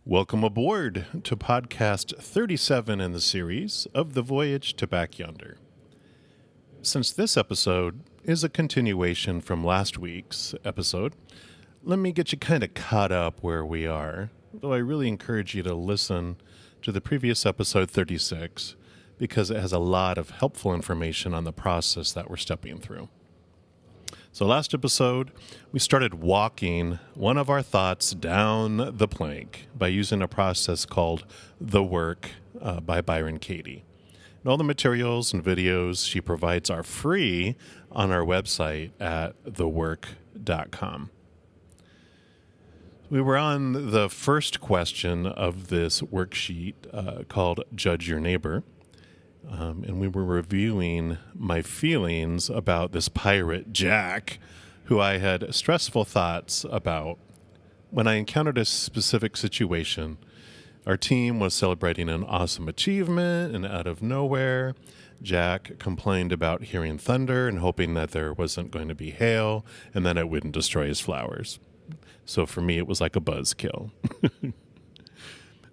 Welcome aboard to podcast 37 in the series of the Voyage to Back Yonder. Since this episode is a continuation from last week's episode, let me get you kind of caught up where we are, though I really encourage you to listen to the previous episode 36 because it has a lot of helpful information on the process that we're stepping through. So last episode, we started walking one of our thoughts down the plank by using a process called The Work by Byron Katie. And all the materials and videos she provides are free on our website at thework.com. We were on the first question of this worksheet called Judge Your Neighbor. And we were reviewing my feelings about this pirate, Jack, who I had stressful thoughts about. When I encountered a specific situation, our team was celebrating an awesome achievement, and out of nowhere, Jack complained about hearing thunder and hoping that there wasn't going to be hail, and then it wouldn't destroy his flowers. So for me, it was like a buzzkill.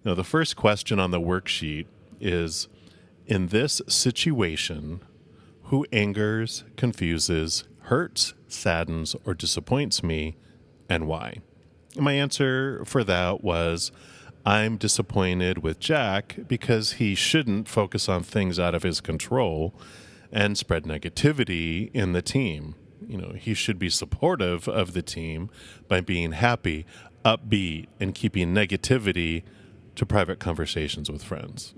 Now, the first question on the worksheet is, in this situation, who angers, confuses, hurts, saddens, or disappoints me, and why? And my answer for that was, I'm disappointed with Jack because he shouldn't focus on things out of his control and spread negativity in the team. He should be supportive of the team by being happy, upbeat, and keeping negativity to private conversations with friends.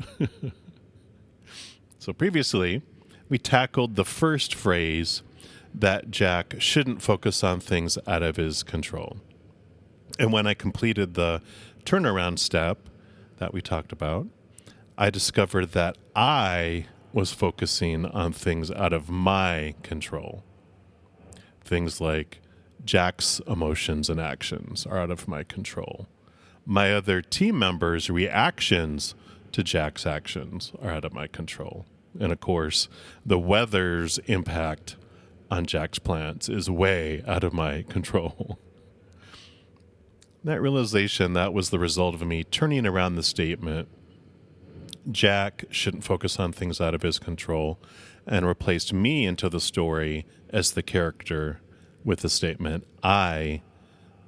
So previously, we tackled the first phrase that Jack shouldn't focus on things out of his control. And when I completed the turnaround step that we talked about, I discovered that I was focusing on things out of my control. Things like Jack's emotions and actions are out of my control. My other team members' reactions to Jack's actions are out of my control. And of course, the weather's impact on Jack's plants is way out of my control. That realization, that was the result of me turning around the statement, Jack shouldn't focus on things out of his control, and replaced me into the story as the character with the statement, I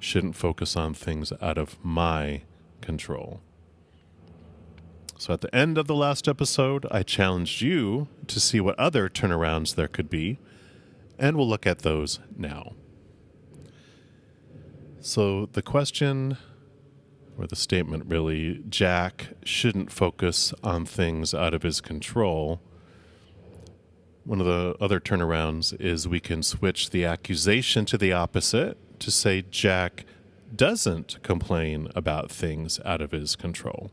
shouldn't focus on things out of my control. So at the end of the last episode, I challenged you to see what other turnarounds there could be, and we'll look at those now. So the question, or the statement really, Jack shouldn't focus on things out of his control. One of the other turnarounds is we can switch the accusation to the opposite to say Jack doesn't complain about things out of his control.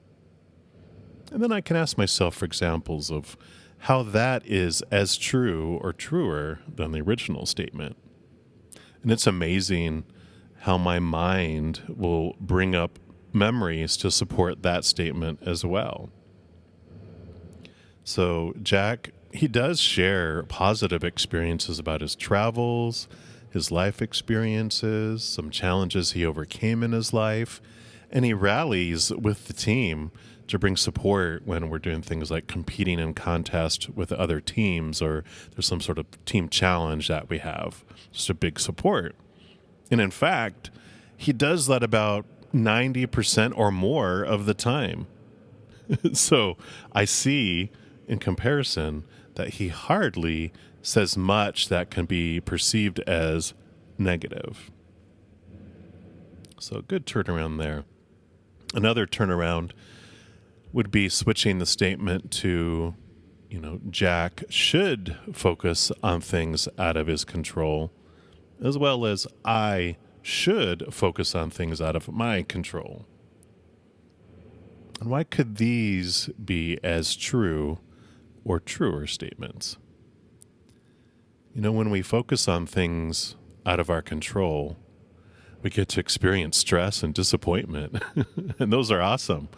And then I can ask myself for examples of how that is as true or truer than the original statement. And it's amazing how my mind will bring up memories to support that statement as well. So Jack, he does share positive experiences about his travels, his life experiences, some challenges he overcame in his life, and he rallies with the team to bring support when we're doing things like competing in contest with other teams, or there's some sort of team challenge that we have. Just a big support. And in fact, he does that about 90% or more of the time. So I see in comparison that he hardly says much that can be perceived as negative. So good turnaround there. Another turnaround would be switching the statement to, Jack should focus on things out of his control, as well as I should focus on things out of my control. And why could these be as true or truer statements? When we focus on things out of our control, we get to experience stress and disappointment, and those are awesome.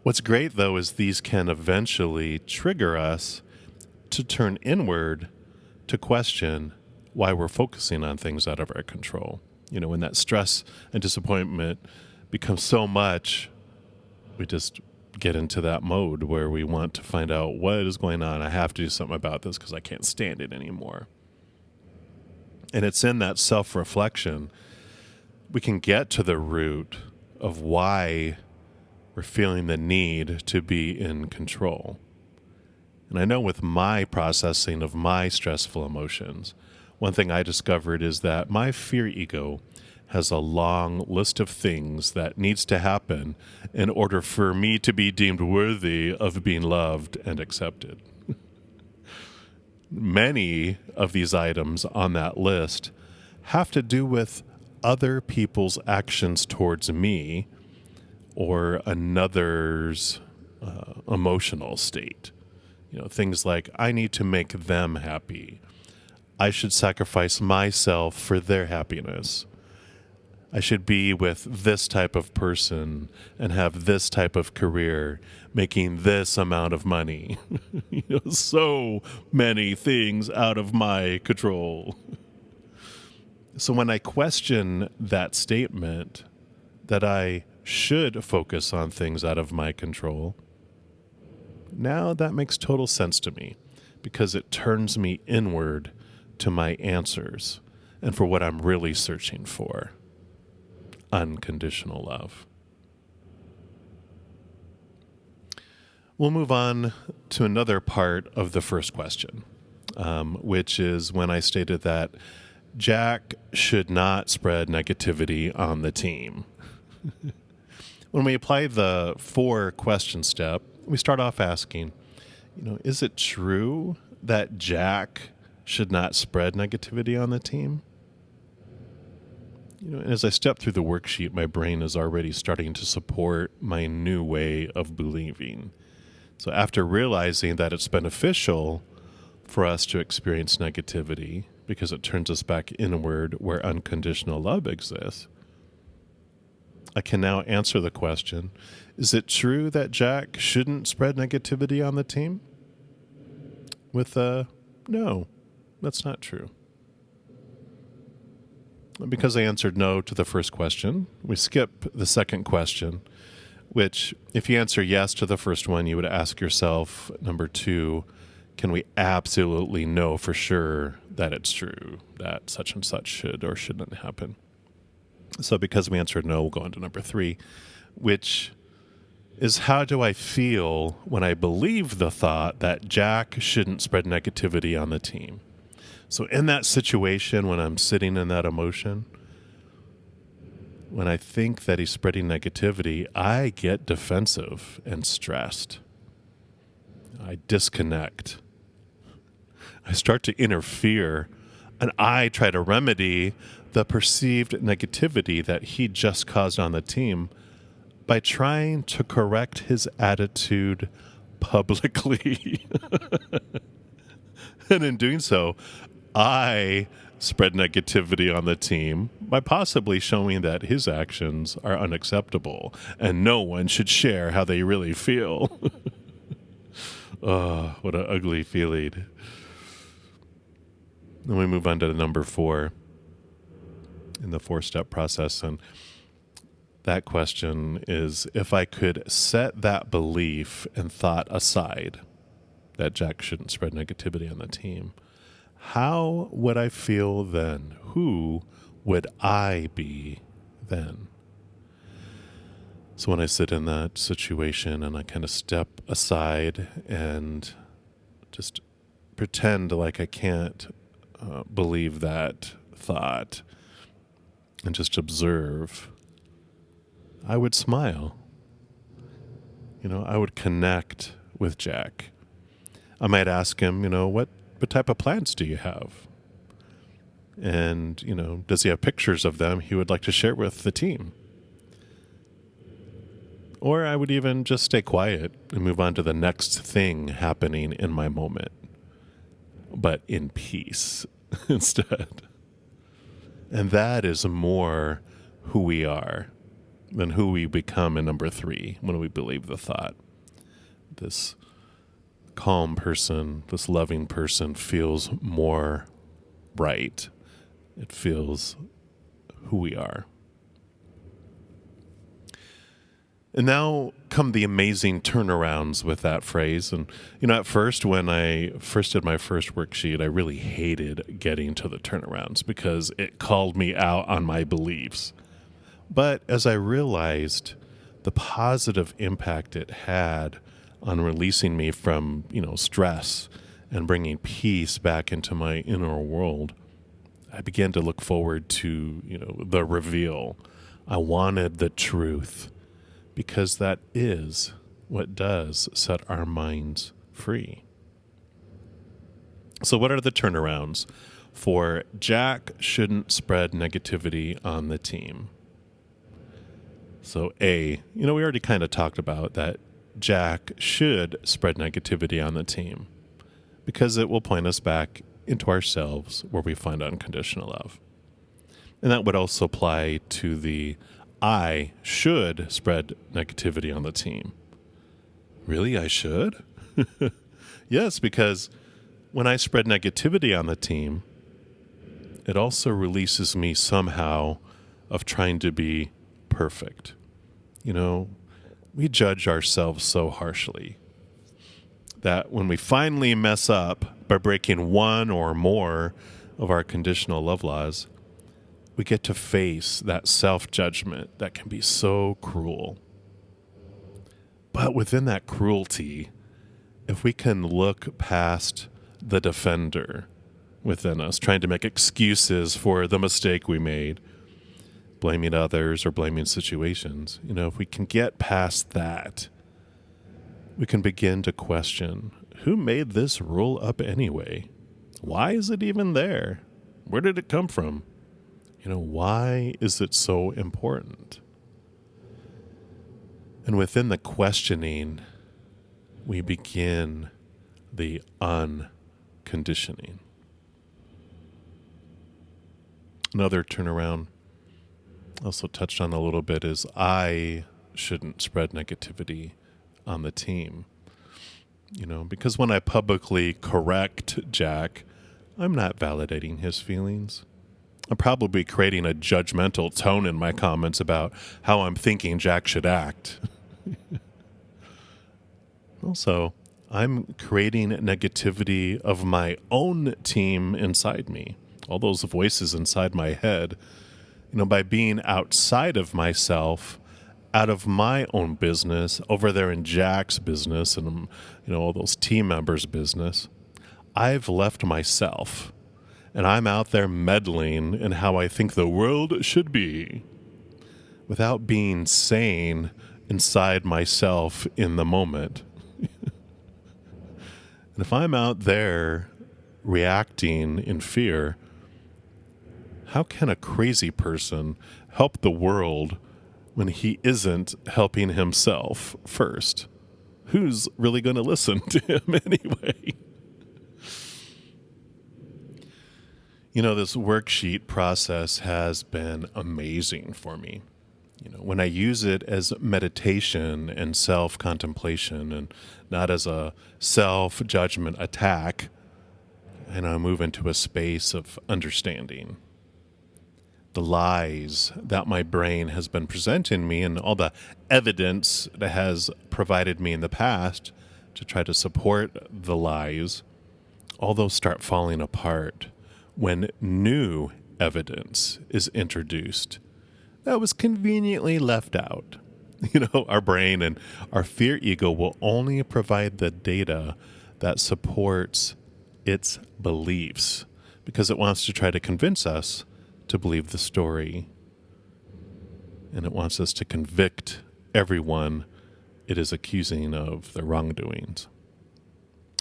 What's great, though, is these can eventually trigger us to turn inward to question why we're focusing on things out of our control. When that stress and disappointment becomes so much we just get into that mode where we want to find out what is going on. I have to do something about this because I can't stand it anymore. And it's in that self-reflection we can get to the root of why we're feeling the need to be in control. And I know with my processing of my stressful emotions, one thing I discovered is that my fear ego has a long list of things that needs to happen in order for me to be deemed worthy of being loved and accepted. Many of these items on that list have to do with other people's actions towards me or another's emotional state. Things like, I need to make them happy. I should sacrifice myself for their happiness. I should be with this type of person and have this type of career, making this amount of money. So many things out of my control. So when I question that statement that I should focus on things out of my control, now that makes total sense to me because it turns me inward to my answers and for what I'm really searching for. Unconditional love. We'll move on to another part of the first question, which is when I stated that Jack should not spread negativity on the team. When we apply the 4-question step, we start off asking, is it true that Jack should not spread negativity on the team? As I step through the worksheet, my brain is already starting to support my new way of believing. So after realizing that it's beneficial for us to experience negativity because it turns us back inward where unconditional love exists, I can now answer the question, is it true that Jack shouldn't spread negativity on the team? With no, that's not true. Because I answered no to the first question, we skip the second question, which if you answer yes to the first one, you would ask yourself, number 2, can we absolutely know for sure that it's true, that such and such should or shouldn't happen? So because we answered no, we'll go on to number 3, which is how do I feel when I believe the thought that Jack shouldn't spread negativity on the team? So in that situation, when I'm sitting in that emotion, when I think that he's spreading negativity, I get defensive and stressed. I disconnect. I start to interfere, and I try to remedy the perceived negativity that he just caused on the team by trying to correct his attitude publicly. And in doing so, I spread negativity on the team by possibly showing that his actions are unacceptable and no one should share how they really feel. Oh, what an ugly feeling. Then we move on to number 4 in the 4-step process. And that question is, if I could set that belief and thought aside that Jack shouldn't spread negativity on the team, how would I feel then? Who would I be then? So when I sit in that situation and I kind of step aside and just pretend like I can't believe that thought and just observe, I would smile. I would connect with Jack. I might ask him, what type of plants do you have? And, does he have pictures of them he would like to share with the team? Or I would even just stay quiet and move on to the next thing happening in my moment, but in peace instead. And that is more who we are than who we become in number 3 when we believe the thought. This calm person, this loving person feels more right. It feels who we are. And now come the amazing turnarounds with that phrase. And, at first, when I first did my first worksheet, I really hated getting to the turnarounds because it called me out on my beliefs. But as I realized the positive impact it had on releasing me from, stress and bringing peace back into my inner world, I began to look forward to, the reveal. I wanted the truth because that is what does set our minds free. So what are the turnarounds for Jack shouldn't spread negativity on the team? So A, we already kind of talked about that Jack should spread negativity on the team because it will point us back into ourselves where we find unconditional love. And that would also apply to the I should spread negativity on the team. Really, I should? Yes, because when I spread negativity on the team, it also releases me somehow of trying to be perfect. We judge ourselves so harshly that when we finally mess up by breaking one or more of our conditional love laws, we get to face that self-judgment that can be so cruel. But within that cruelty, if we can look past the defender within us, trying to make excuses for the mistake we made, blaming others or blaming situations, if we can get past that, we can begin to question, who made this rule up anyway? Why is it even there? Where did it come from? Why is it so important? And within the questioning, we begin the unconditioning. Another turnaround, also touched on a little bit, is I shouldn't spread negativity on the team. Because when I publicly correct Jack, I'm not validating his feelings. I'm probably creating a judgmental tone in my comments about how I'm thinking Jack should act. Also, I'm creating negativity of my own team inside me, all those voices inside my head, by being outside of myself, out of my own business, over there in Jack's business and, all those team members' business. I've left myself. And I'm out there meddling in how I think the world should be without being sane inside myself in the moment. And if I'm out there reacting in fear, how can a crazy person help the world when he isn't helping himself first? Who's really going to listen to him anyway? This worksheet process has been amazing for me. When I use it as meditation and self-contemplation and not as a self-judgment attack, and I move into a space of understanding the lies that my brain has been presenting me and all the evidence that has provided me in the past to try to support the lies, all those start falling apart when new evidence is introduced that was conveniently left out. Our brain and our fear ego will only provide the data that supports its beliefs because it wants to try to convince us to believe the story. And it wants us to convict everyone it is accusing of their wrongdoings,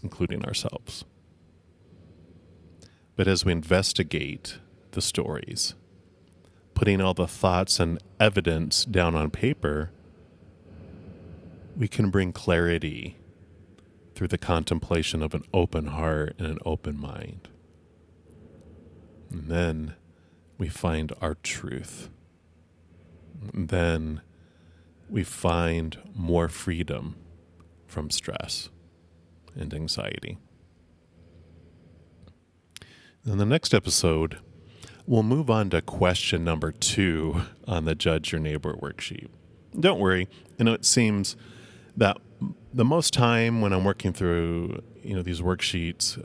including ourselves. But as we investigate the stories, putting all the thoughts and evidence down on paper, we can bring clarity through the contemplation of an open heart and an open mind. And then we find our truth. And then we find more freedom from stress and anxiety. In the next episode, we'll move on to question number 2 on the Judge Your Neighbor worksheet. Don't worry. It seems that the most time when I'm working through, these worksheets,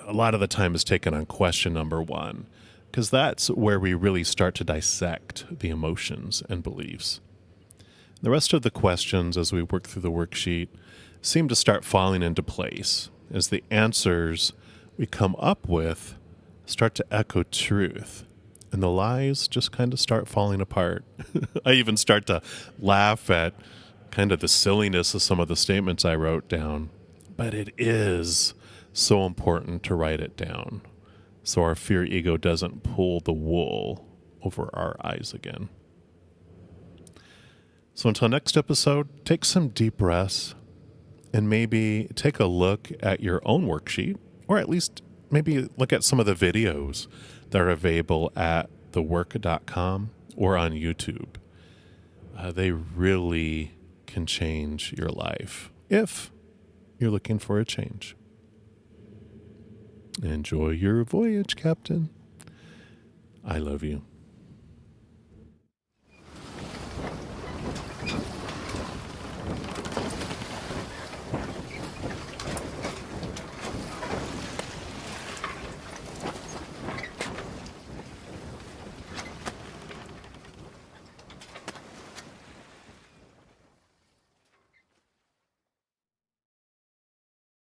a lot of the time is taken on question number 1, because that's where we really start to dissect the emotions and beliefs. The rest of the questions as we work through the worksheet seem to start falling into place as the answers we come up with start to echo truth, and the lies just kind of start falling apart. I even start to laugh at kind of the silliness of some of the statements I wrote down, but it is so important to write it down so our fear ego doesn't pull the wool over our eyes again. So until next episode, take some deep breaths and maybe take a look at your own worksheet, or at least maybe look at some of the videos that are available at thework.com or on YouTube. They really can change your life if you're looking for a change. Enjoy your voyage, Captain. I love you.